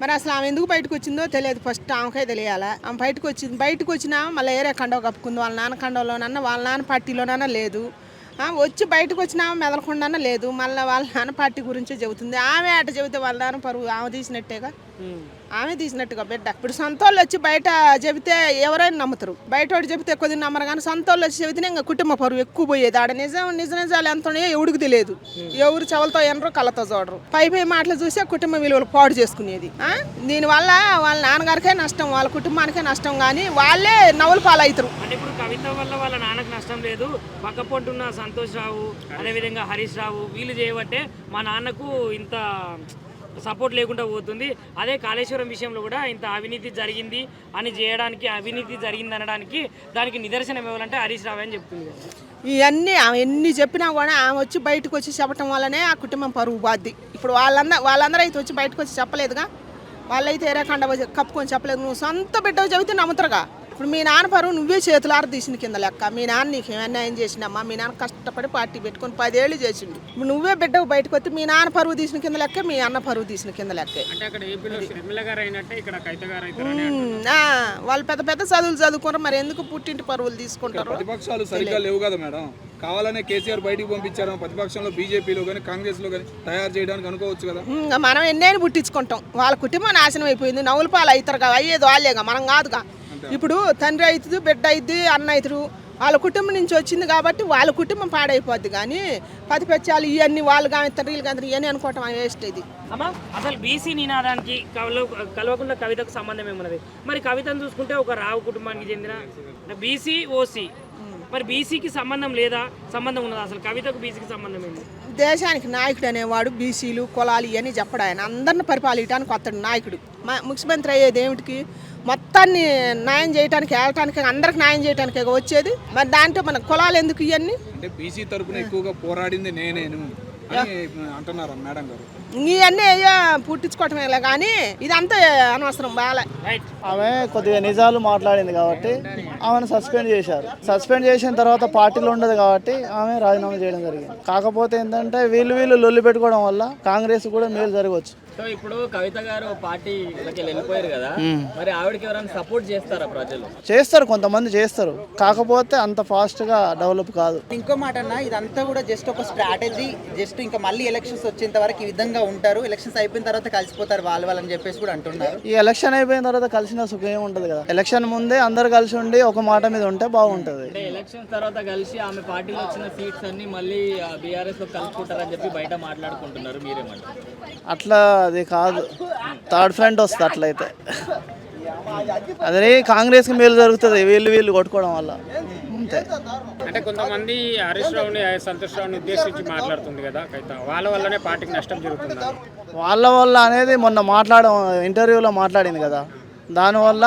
మరి అసలు ఆమె ఎందుకు బయటకు వచ్చిందో తెలియదు. ఫస్ట్ ఆమెకే తెలియాలా. ఆమె బయటకు వచ్చినా మళ్ళీ ఏరే కండవ కప్పుకుంది. వాళ్ళ నాన్న కండవలోనన్నా వాళ్ళ నాన్న పార్టీలోనన్నా లేదు. వచ్చి బయటకు వచ్చినా మెదలకుండా లేదు. మళ్ళీ వాళ్ళ నాన్న పార్టీ గురించే చెబుతుంది. ఆమె అట చెబితే వాళ్ళ నాన్న పరువు ఆమె తీసినట్టేగా, ఆమె తీసినట్టుగా బిడ్డ. ఇప్పుడు సొంతోళ్ళు వచ్చి బయట చెబితే ఎవరైనా నమ్ముతారు. బయట వాడు చెబితే కొద్దిగా నమ్మరు, కానీ సొంతోళ్ళు వచ్చి చెబితేనే ఇంకా కుటుంబ పరువు ఎక్కువ పోయేది. ఆడ నిజాలు ఎంత ఎవడికి తెలియదు. ఎవరు చెవులతో ఎనరు, కళ్ళతో చూడరు. పై మాటలు చూసే కుటుంబ విలువలు పాడు చేసుకునేది. దీనివల్ల వాళ్ళ నాన్నగారికే నష్టం, వాళ్ళ కుటుంబానికే నష్టం, కానీ వాళ్ళే నవ్వులు పాలవుతారు. అంటే ఇప్పుడు కవిత వల్ల వాళ్ళ నాన్నకు నష్టం లేదు, పక్క పొంటున్న సంతోష్ రావు అదేవిధంగా హరీష్ రావు వీళ్ళు చేయబట్టే మా నాన్నకు ఇంత సపోర్ట్ లేకుండా పోతుంది. అదే కాళేశ్వరం విషయంలో కూడా ఇంత అవినీతి జరిగింది అని చేయడానికి, అవినీతి జరిగింది అనడానికి దానికి నిదర్శనం ఇవ్వాలంటే హరీష్ రావు అని చెప్తుంది. ఇవన్నీ ఆమె ఎన్ని చెప్పినా కూడా ఆమె వచ్చి బయటకు వచ్చి చెప్పడం వల్లనే ఆ కుటుంబం పరువు బాధ్యత. ఇప్పుడు వాళ్ళందరూ అయితే వచ్చి బయటకు వచ్చి చెప్పలేదుగా. వాళ్ళైతే ఏరేకండ కప్పుకొని చెప్పలేదు. నువ్వు సొంత బిడ్డ చెబితే నమ్ముతారుగా. ఇప్పుడు మీ నాన్న పరువు నువ్వే చేతులారు తీసిన కింద లెక్క. మీ నాన్న నీకు అన్యాయం చేసినమ్మా, మీ నాన్న కష్టపడి పార్టీ పెట్టుకొని 10 ఏళ్ళు చేసిండు. ఇప్పుడు నువ్వే బిడ్డకు బయటకు వస్తే మీ నాన్న పరువు తీసిన కింద లెక్క, మీ అన్న పరువు తీసిన కింద లెక్క. వాళ్ళు పెద్ద పెద్ద చదువులు చదువుకున్నారు, మరి ఎందుకు పుట్టింటి పరువులు తీసుకుంటారు? ప్రతిపక్షాలు సరిగ్గా లేవు కదా మేడం. కావాలనే కేసీఆర్ బయటికి పంపించారు. ప్రతిపక్షంలో బీజేపీలో కానీ కాంగ్రెస్ లో కానీ తయారు చేయడానికి అనుకోవచ్చు కదా. మనం ఎన్నైనా పుట్టించుకుంటాం. వాళ్ళ కుటుంబం నాశనం అయిపోయింది. నవ్వుల పాలు అవుతారు కదా, అయ్యేది వాళ్ళేగా, మనం కాదుగా. ఇప్పుడు తండ్రి అవుతుంది, బిడ్డ అవుతుంది, అన్న అవుతారు. వాళ్ళ కుటుంబం నుంచి వచ్చింది కాబట్టి వాళ్ళ కుటుంబం పాడైపోద్ది. కానీ పతిపెచ్చాలు ఇవన్నీ వాళ్ళు కానీ తండ్రులు కానీ ఇవన్నీ అనుకోవటం వేస్ట్. ఇది అసలు బీసీ నినాదానికి కల్వకుంట్ల కవితకు సంబంధం ఏమున్నది? మరి కవితను చూసుకుంటే ఒక రావు కుటుంబానికి చెందిన బీసీ ఓసీ, మరి బీసీకి సంబంధం లేదా, సంబంధం ఉన్నదా? అసలు కవితకు బీసీకి సంబంధం ఏంటి? దేశానికి నాయకుడు అనేవాడు బీసీలు కులాలు ఇవన్నీ చెప్పడు. ఆయన అందరిని పరిపాలించడానికి వస్తాడు నాయకుడు. ముఖ్యమంత్రి అయ్యేది ఏమిటికి? మొత్తాన్ని న్యాయం చేయడానికి, వెళ్ళటానికి, అందరికి న్యాయం చేయడానికి వచ్చేది. మరి దాంట్లో మన కులాలు ఎందుకు ఇవన్నీ? అంటే బీసీ తరపున ఎక్కువగా పోరాడింది నేనేను అంటున్నారు మేడం గారు. ఇవన్నీ అయ్యా పుట్టించుకోవటమే కానీ ఇదంతా అనవసరం. బాగా ఆమె కొద్దిగా నిజాలు మాట్లాడింది కాబట్టి ఆమెను సస్పెండ్ చేశారు. సస్పెండ్ చేసిన తర్వాత పార్టీలో ఉండదు కాబట్టి ఆమె రాజీనామా చేయడం జరిగింది. కాకపోతే ఏంటంటే వీళ్ళు లొల్లి పెట్టుకోవడం వల్ల కాంగ్రెస్ కూడా మేలు జరగవచ్చు. సో ఇప్పుడు కవిత గారు పార్టీకి వెళ్ళిపోయారు కదా, మరి ఆవిడకి ఎవరైనా సపోర్ట్ చేస్తారా ప్రజలు? చేస్తారు, కొంతమంది చేస్తారు. కాకపోతే అంత ఫాస్ట్ గా డెవలప్ కాదు. ఇంకో మాట అన్న, ఇదంతా కూడా జస్ట్ ఒక స్ట్రాటజీ. జస్ట్ ఇంకా మళ్ళీ ఎలక్షన్స్ వచ్చేంత వరకు ఈ విధంగా ఉంటారు, ఎలక్షన్స్ అయిపోయిన తర్వాత కలిసిపోతారు వాళ్ళని చెప్పేసి కూడా అంటున్నారు. ఈ ఎలక్షన్ అయిపోయిన తర్వాత కలిసిన సుఖం ఏమి ఉంటది కదా. ఎలక్షన్ ముందే అందరు కలిసి ఉండి ఒక మాట మీద ఉంటే బాగుంటది. అంటే ఎలక్షన్ తర్వాత కలిసి ఆమె పార్టీలో వచ్చిన సీట్స్ అన్ని మళ్ళీ బీఆర్ఎస్ లో కలుపుకుంటారని చెప్పి బయట మాట్లాడుకుంటున్నారు. మీరేమంటారు? అట్లా అది కాదు, థర్డ్ ఫ్రంట్ వస్తుంది అట్లయితే. అదే కాంగ్రెస్కి మేలు జరుగుతుంది వీళ్ళు కొట్టుకోవడం వల్ల, అంతే. అంటే కొంతమంది హరీష్ రావుని, సంతోష్ రావుని ఉద్దేశించి మాట్లాడుతుంది కదా, వాళ్ళ వల్లనే పార్టీకి నష్టం జరుగుతుంది. వాళ్ళ వల్ల అనేది మొన్న ఇంటర్వ్యూలో మాట్లాడింది కదా, దానివల్ల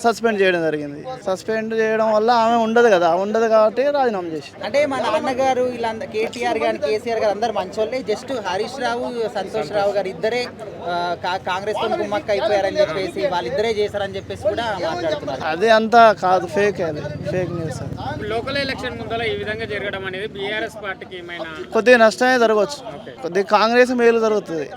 సస్పెండ్ చేయడం జరిగింది. సస్పెండ్ చేయడం వల్ల ఆమె ఉండదు కాబట్టి రాజీనామా చేసి. అంటే మా నాన్నగారు ఇలా కేటీఆర్ గారు, కేసీఆర్ గారు అందరు మంచోళ్ళే. జస్ట్ హరీష్ రావు, సంతోష్ రావు గారు ఇద్దరే కాంగ్రెస్ తో కుమ్మక్క అయిపోయారని చెప్పేసి, వాళ్ళిద్దరే చేశారని చెప్పేసి కూడా మాట్లాడుతున్నారు. అదే అంతా కాదు, ఫేక్ న్యూస్. లోకల్ ఎలక్షన్ ముందర ఈ విధంగా జరగడం అనేది బీఆర్ఎస్ పార్టీకి ఏమైనా కొద్దిగా నష్టమే జరగవచ్చు, కొద్దిగా కాంగ్రెస్ మేలు జరుగుతుంది.